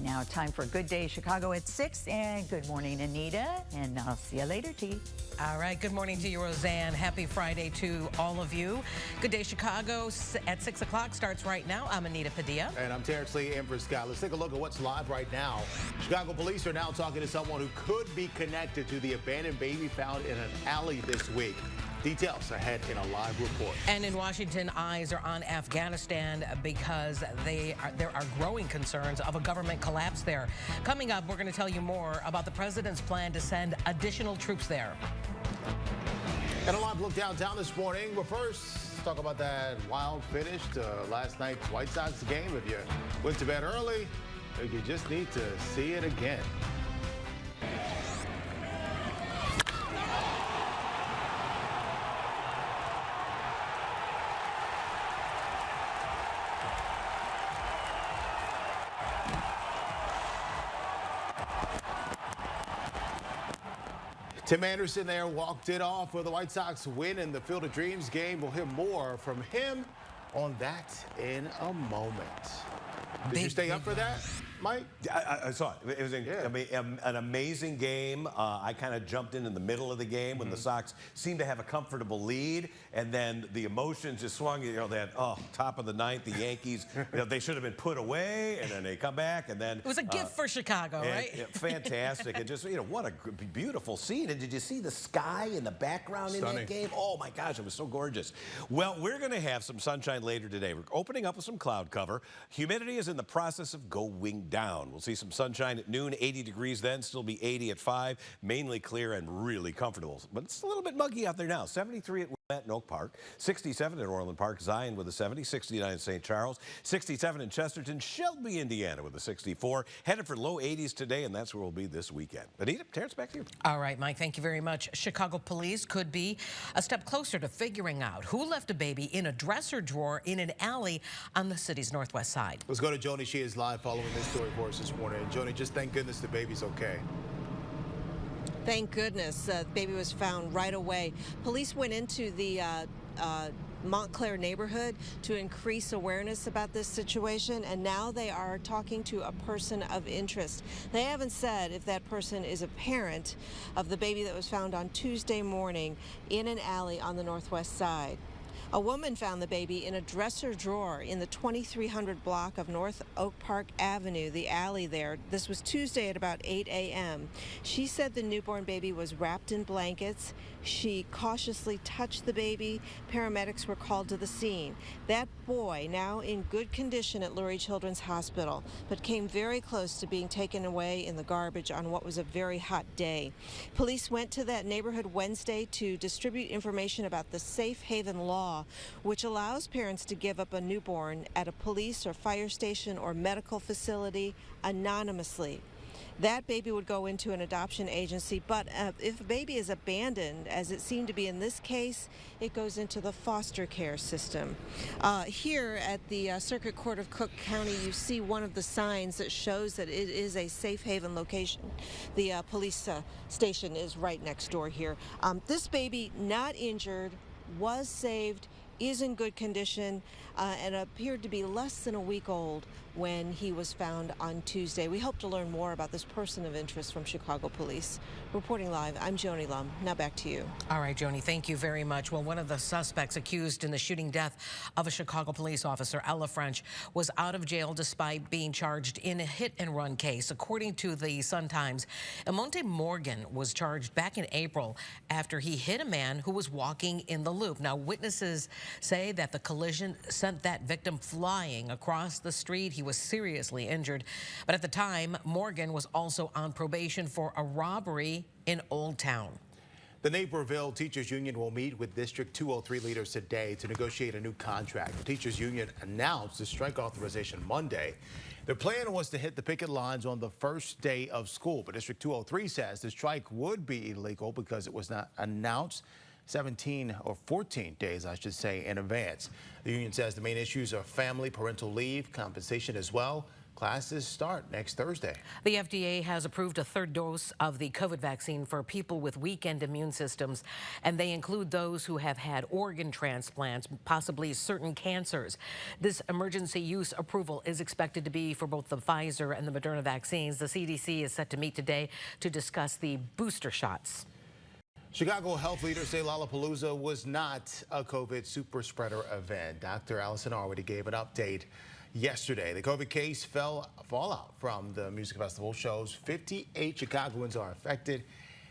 Now time for Good Day Chicago at 6. And good morning, Anita. And I'll see you later, T. All right. Good morning to you, Roseanne. Happy Friday to all of you. Good Day Chicago at 6 o'clock starts right now. I'm Anita Padilla. And I'm Terrence Lee in for Scott. Let's take a look at what's live right now. Chicago police are now talking to someone who could be connected to the abandoned baby found in an alley this week. Details ahead in a live report. And in Washington, eyes are on Afghanistan because there are growing concerns of a government collapse there. Coming up, we're going to tell you more about the president's plan to send additional troops there. And a live look downtown this morning. But first, let's talk about that wild finish to last night's White Sox game. If you went to bed early, you just need to see it again. Tim Anderson there walked it off with the White Sox win in the Field of Dreams game. We'll hear more from him on that in a moment. Did you stay up for that, Mike? I saw it. It was an amazing game. I kind of jumped in the middle of the game when the Sox seemed to have a comfortable lead, and then the emotions just swung. You know, that top of the ninth, the Yankees, they should have been put away, and then they come back, and then it was a gift for Chicago, right? Fantastic, and just what a beautiful scene. And did you see the sky in the background in that game? Oh my gosh, it was so gorgeous. Well, we're going to have some sunshine later today. We're opening up with some cloud cover. Humidity is in the process of going down. We'll see some sunshine at noon, 80 degrees then, still be 80 at 5, mainly clear and really comfortable. But it's a little bit muggy out there now. 73 at Wilmette and Oak Park, 67 at Orland Park, Zion with a 70, 69 in St. Charles, 67 in Chesterton, Shelby, Indiana with a 64. Headed for low 80s today, and that's where we'll be this weekend. Anita, Terrence, back to you. All right, Mike, thank you very much. Chicago police could be a step closer to figuring out who left a baby in a dresser drawer in an alley on the city's northwest side. Let's go to Joni. She is live following this story for us this morning. And Joni, just thank goodness the baby's okay. Thank goodness the baby was found right away. Police went into the Montclair neighborhood to increase awareness about this situation, and now they are talking to a person of interest. They haven't said if that person is a parent of the baby that was found on Tuesday morning in an alley on the northwest side. A woman found the baby in a dresser drawer in the 2300 block of North Oak Park Avenue, the alley there. This was Tuesday at about 8 a.m. She said the newborn baby was wrapped in blankets. She cautiously touched the baby. Paramedics were called to the scene. That boy, now in good condition at Lurie Children's Hospital, but came very close to being taken away in the garbage on what was a very hot day. Police went to that neighborhood Wednesday to distribute information about the Safe Haven law, which allows parents to give up a newborn at a police or fire station or medical facility anonymously. That baby would go into an adoption agency, but if a baby is abandoned, as it seemed to be in this case, it goes into the foster care system. Here at the Circuit Court of Cook County, you see one of the signs that shows that it is a safe haven location. The police station is right next door here. This baby, not injured, was saved, is in good condition, and appeared to be less than a week old when he was found on Tuesday. We hope to learn more about this person of interest from Chicago Police. Reporting live, I'm Joni Lum. Now back to you. All right, Joni, thank you very much. Well, one of the suspects accused in the shooting death of a Chicago police officer, Ella French, was out of jail despite being charged in a hit-and-run case. According to the Sun-Times, Emonte Morgan was charged back in April after he hit a man who was walking in the loop. Now, witnesses say that the collision sent that victim flying across the street. He was seriously injured, but at the time, Morgan was also on probation for a robbery in Old Town. The Naperville Teachers Union will meet with District 203 leaders today to negotiate a new contract. The Teachers Union announced the strike authorization Monday. Their plan was to hit the picket lines on the first day of school, but District 203 says the strike would be illegal because it was not announced 17 or 14 days, I should say, in advance. The union says the main issues are family, parental leave, compensation as well. Classes start next Thursday. The FDA has approved a third dose of the COVID vaccine for people with weakened immune systems, and they include those who have had organ transplants, possibly certain cancers. This emergency use approval is expected to be for both the Pfizer and the Moderna vaccines. The CDC is set to meet today to discuss the booster shots. Chicago health leaders say Lollapalooza was not a COVID super spreader event. Dr. Allison Arwady gave an update yesterday. The COVID case fallout from the music festival shows 58 Chicagoans are affected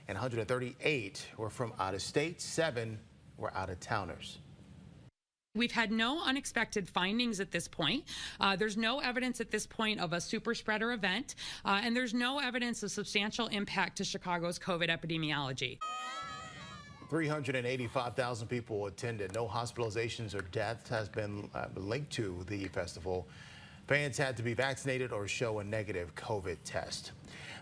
and 138 were from out of state. 7 were out of towners. We've had no unexpected findings at this point. There's no evidence at this point of a super spreader event, and there's no evidence of substantial impact to Chicago's COVID epidemiology. 385,000 people attended. No hospitalizations or deaths has been linked to the festival. Fans had to be vaccinated or show a negative COVID test.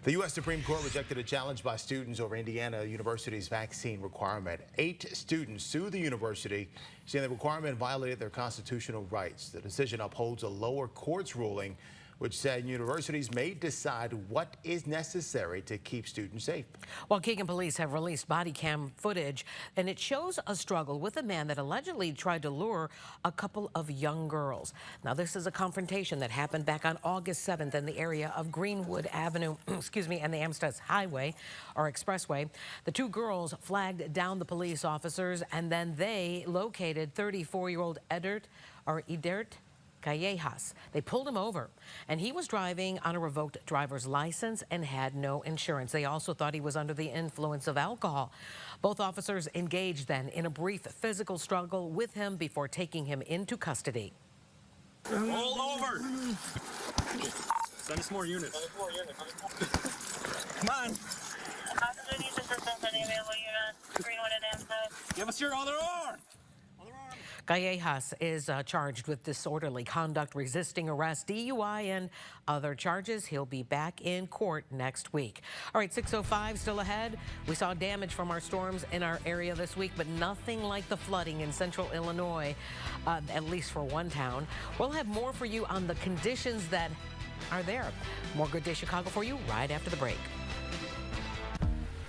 The U.S. Supreme Court rejected a challenge by students over Indiana University's vaccine requirement. 8 students sued the university, saying the requirement violated their constitutional rights. The decision upholds a lower court's ruling, which said universities may decide what is necessary to keep students safe. Well, Keegan police have released body cam footage, and it shows a struggle with a man that allegedly tried to lure a couple of young girls. Now, this is a confrontation that happened back on August 7th in the area of Greenwood Avenue, and the Amsterdam Highway or Expressway. The 2 girls flagged down the police officers, and then they located 34-year-old Edert Callejas. They pulled him over, and he was driving on a revoked driver's license and had no insurance. They also thought he was under the influence of alcohol. Both officers engaged then in a brief physical struggle with him before taking him into custody. Roll over. Send us more units. Come on. Give us your other arm. Callejas is charged with disorderly conduct, resisting arrest, DUI, and other charges. He'll be back in court next week. All right, 6:05 still ahead. We saw damage from our storms in our area this week, but nothing like the flooding in central Illinois, at least for one town. We'll have more for you on the conditions that are there. More Good Day Chicago for you right after the break.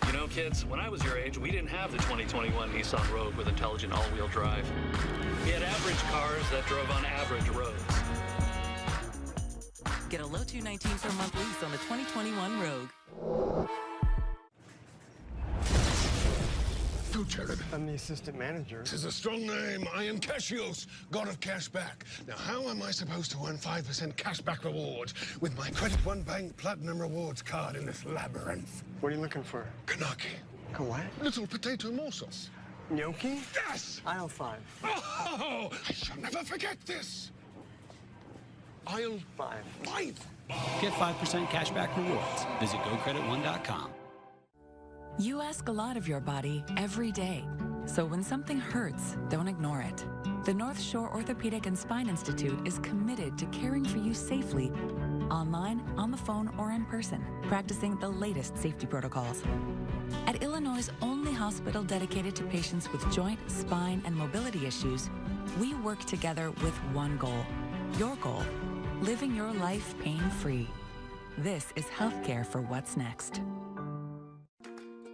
You know, kids, when I was your age, we didn't have the 2021 Nissan Rogue with intelligent all-wheel drive. We had average cars that drove on average roads. Get a low $219 per month lease on the 2021 Rogue. Who, Jared? I'm the assistant manager. This is a strong name. I am Cashios, god of cash back. Now, how am I supposed to earn 5% cash back rewards with my Credit One Bank Platinum Rewards card in this labyrinth? What are you looking for? Kanaki. A what? Little potato morsels. Gnocchi? Yes! Aisle 5. Oh, I shall never forget this. Aisle 5. 5. Get 5% cashback rewards. Visit GoCreditOne.com. You ask a lot of your body every day. So when something hurts, don't ignore it. The North Shore Orthopedic and Spine Institute is committed to caring for you safely, online, on the phone, or in person, practicing the latest safety protocols. At Illinois' only hospital dedicated to patients with joint, spine, and mobility issues, we work together with one goal. Your goal, living your life pain-free. This is healthcare for what's next.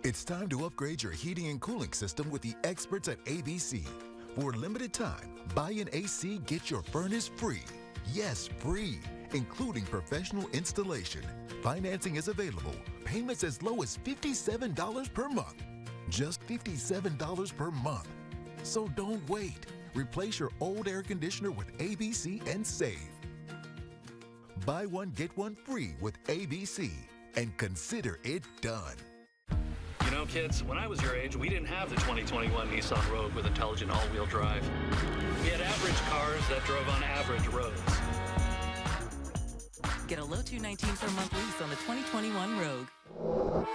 It's time to upgrade your heating and cooling system with the experts at ABC. For a limited time, buy an AC, get your furnace free. Yes, free, including professional installation. Financing is available. Payments as low as $57 per month. Just $57 per month. So don't wait. Replace your old air conditioner with ABC and save. Buy one, get one free with ABC, and consider it done. You know, kids, when I was your age, we didn't have the 2021 Nissan Rogue with intelligent all-wheel drive. We had average cars that drove on average roads. Get a low $219 per month lease on the 2021 Rogue.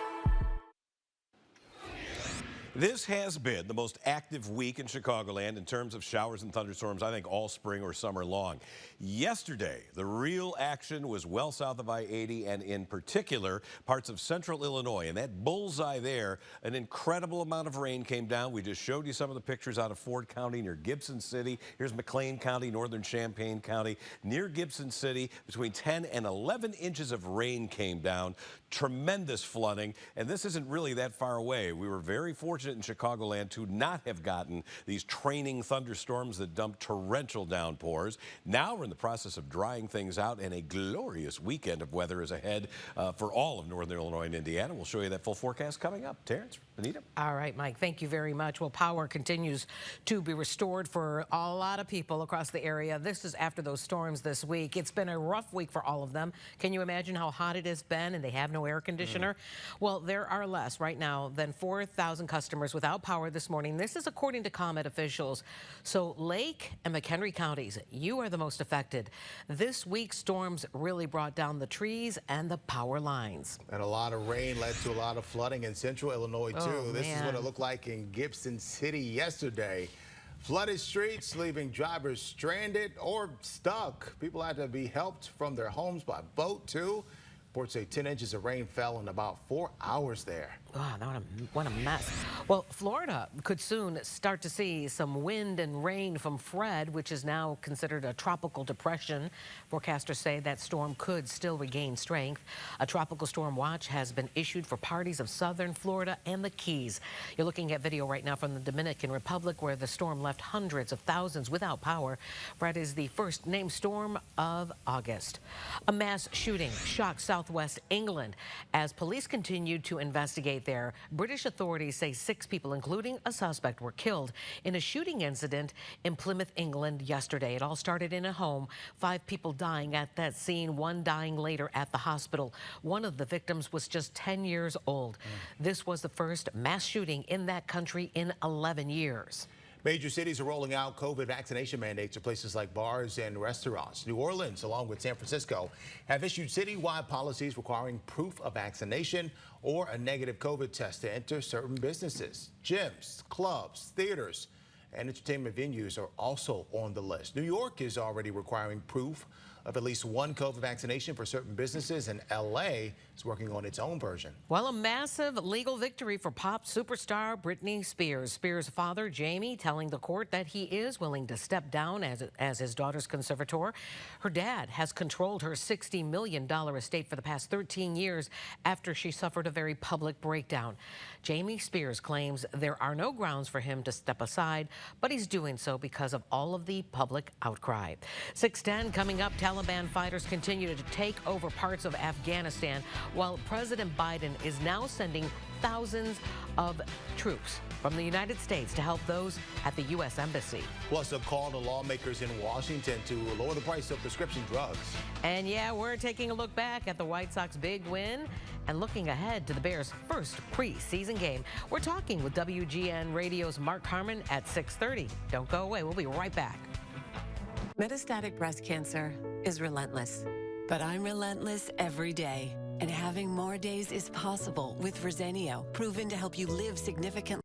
This has been the most active week in Chicagoland in terms of showers and thunderstorms, I think, all spring or summer long. Yesterday, the real action was well south of I-80 and in particular parts of central Illinois. And that bullseye there, an incredible amount of rain came down. We just showed you some of the pictures out of Ford County near Gibson City. Here's McLean County, northern Champaign County. Near Gibson City, between 10 and 11 inches of rain came down. Tremendous flooding. And this isn't really that far away. We were very fortunate in Chicagoland to not have gotten these training thunderstorms that dump torrential downpours. Now we're in the process of drying things out, and a glorious weekend of weather is ahead for all of northern Illinois and Indiana. We'll show you that full forecast coming up. Terrence, Anita. All right, Mike, thank you very much. Well, power continues to be restored for a lot of people across the area. This is after those storms this week. It's been a rough week for all of them. Can you imagine how hot it has been, and they have no air conditioner? Well, there are less right now than 4,000 customers without power this morning. This is according to ComEd officials. So Lake and McHenry counties, you are the most affected. This week's storms really brought down the trees and the power lines. And a lot of rain led to a lot of flooding in central Illinois, too. Oh, this is what it looked like in Gibson City yesterday. Flooded streets, leaving drivers stranded or stuck. People had to be helped from their homes by boat, too. Reports say 10 inches of rain fell in about 4 hours there. Wow, what a mess. Well, Florida could soon start to see some wind and rain from Fred, which is now considered a tropical depression. Forecasters say that storm could still regain strength. A tropical storm watch has been issued for parts of southern Florida and the Keys. You're looking at video right now from the Dominican Republic, where the storm left hundreds of thousands without power. Fred is the first named storm of August. A mass shooting shocked southwest England as police continued to investigate there. British authorities say 6 people, including a suspect, were killed in a shooting incident in Plymouth, England yesterday. It all started in a home. 5 people dying at that scene, 1 dying later at the hospital. One of the victims was just 10 years old. This was the first mass shooting in that country in 11 years. Major cities are rolling out COVID vaccination mandates at places like bars and restaurants. New Orleans, along with San Francisco, have issued citywide policies requiring proof of vaccination or a negative COVID test to enter certain businesses. Gyms, clubs, theaters, and entertainment venues are also on the list. New York is already requiring proof of at least 1 COVID vaccination for certain businesses, and LA is working on its own version. Well, a massive legal victory for pop superstar Britney Spears. Spears' father, Jamie, telling the court that he is willing to step down as his daughter's conservator. Her dad has controlled her $60 million estate for the past 13 years after she suffered a very public breakdown. Jamie Spears claims there are no grounds for him to step aside, but he's doing so because of all of the public outcry. 6:10 coming up. Taliban fighters continue to take over parts of Afghanistan, while President Biden is now sending thousands of troops from the United States to help those at the U.S. Embassy. Plus, a call to lawmakers in Washington to lower the price of prescription drugs. And yeah, we're taking a look back at the White Sox big win and looking ahead to the Bears' first preseason game. We're talking with WGN Radio's Mark Harmon at 6:30. Don't go away. We'll be right back. Metastatic breast cancer is relentless, but I'm relentless every day. And having more days is possible with Verzenio, proven to help you live significantly